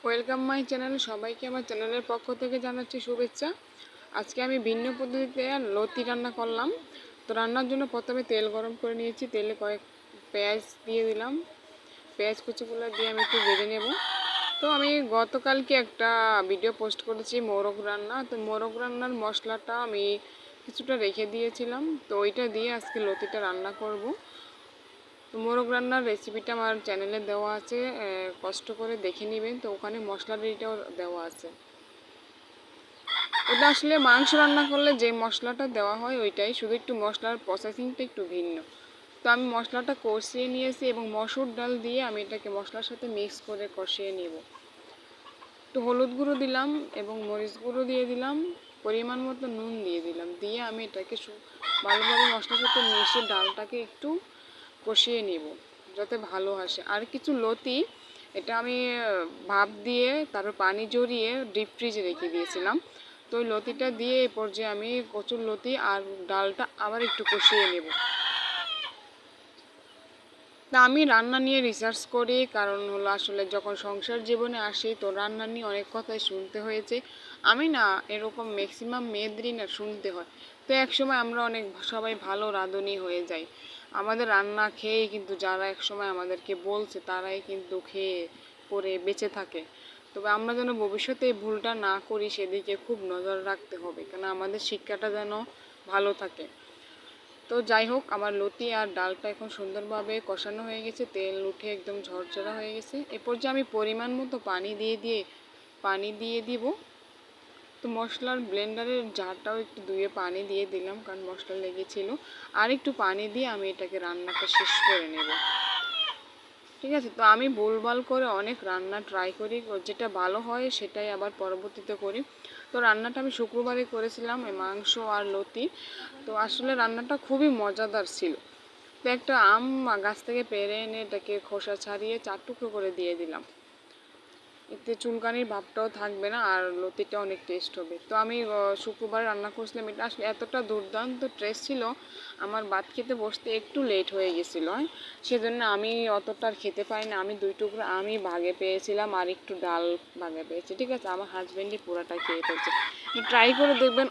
Welcome my channel. সবাইকে আমার চ্যানেলের পক্ষ থেকে জানাচ্ছি শুভেচ্ছা। আজকে আমি ভিন্ন পদ্ধতিতে লতি রান্না করলাম। তো রান্নার জন্য প্রথমে তেল গরম করে নিয়েছি, তেলে কয়েক পেঁয়াজ দিয়ে দিলাম। পেঁয়াজ কুচিগুলো দিয়ে আমি একটু ভেজে নেব। তো আমি গতকালকে একটা ভিডিও পোস্ট করেছি মোরগ রান্না। তো মোরগ রান্নার মশলাটা আমি কিছুটা রেখে দিয়েছিলাম, তো ওইটা দিয়ে আজকে লতিটা রান্না করব। তো মোরগ রান্নার রেসিপিটা আমার চ্যানেলে দেওয়া আছে, কষ্ট করে দেখে নেবেন। তো ওখানে মশলা রেডিটাও দেওয়া আছে। ওটা আসলে মাংস রান্না করলে যে মশলাটা দেওয়া হয় ওইটাই, শুধু একটু মশলার প্রসেসিংটা একটু ভিন্ন। তো আমি মশলাটা কষিয়ে নিয়েছি এবং মসুর ডাল দিয়ে আমি এটাকে মশলার সাথে মিক্স করে কষিয়ে নেব। একটু হলুদ গুঁড়ো দিলাম এবং মরিচ গুঁড়ো দিয়ে দিলাম, পরিমাণ মতো নুন দিয়ে দিলাম, দিয়ে আমি এটাকে ভালোভাবে মশলার সাথে মিশিয়ে ডালটাকে একটু কষিয়ে নিব যাতে ভালো আসে। আর কিছু লতি এটা আমি ভাপ দিয়ে তারপর পানি জড়িয়ে ডিপ ফ্রিজে রেখে দিয়েছিলাম। তো ওই লতিটা দিয়ে এই পর্যায়ে আমি কচুর লতি আর ডালটা আবার একটু কষিয়ে নেব। তা আমি রান্না নিয়ে রিসার্চ করি, কারণ হলো আসলে যখন সংসার জীবনে আসি তো রান্না নিয়ে অনেক কথাই শুনতে হয়েছে। আমি না এরকম ম্যাক্সিমাম মেয়েদেরই না শুনতে হয়। তো একসময় আমরা অনেক সবাই ভালো রাঁধুনি হয়ে যাই। আমাদের রান্না খেয়েই কিন্তু যারা একসময় আমাদেরকে বলছে তারাই কিন্তু খেয়ে পরে বেঁচে থাকে। তবে আমরা যেন ভবিষ্যতে এই ভুলটা না করি সেদিকে খুব নজর রাখতে হবে, কেন আমাদের শিক্ষাটা যেন ভালো থাকে। তো যাই হোক, আমার লতি আর ডালটা এখন সুন্দরভাবে কষানো হয়ে গেছে, তেল উঠে একদম ঝরঝরা হয়ে গেছে। এরপর যে আমি পরিমাণ মতো পানি দিয়ে দিব। তো মশলার ব্লেন্ডারের জারটাও একটু ধুয়ে পানি দিয়ে দিলাম, কারণ মশলা লেগেছিল। আর একটু পানি দিয়ে আমি এটাকে রান্নাটা শেষ করে নেব। ঠিক আছে। তো আমি ভুলভাল করে অনেক রান্না ট্রাই করি, যেটা ভালো হয় সেটাই আবার পরবর্তীতে করি। তো রান্নাটা আমি শুক্রবারে করেছিলাম, মাংস আর লতি। তো আসলে রান্নাটা খুবই মজাদার ছিল। তো একটা আম গাছ থেকে পেড়ে এনে এটাকে খোসা ছাড়িয়ে 4 টুকরো করে দিয়ে দিলাম। এতে চুলকানির ভাবটাও থাকবে না আর লতিটা অনেক টেস্ট হবে। তো আমি শুক্রবার রান্না করছিলাম, এটা আসলে এতটা দুর্দান্ত টেস্ট ছিল, আমার ভাত খেতে বসতে একটু লেট হয়ে গেছিলো। সেজন্য আমি অতটা আর খেতে পারি না। আমি 2 টুকরো আমি ভাগে পেয়েছিলাম আর একটু ডাল ভাগে পেয়েছি। ঠিক আছে, আমার হাজব্যান্ডই পুরাটা খেয়ে ফেলছে। ট্রাই করে দেখবেন,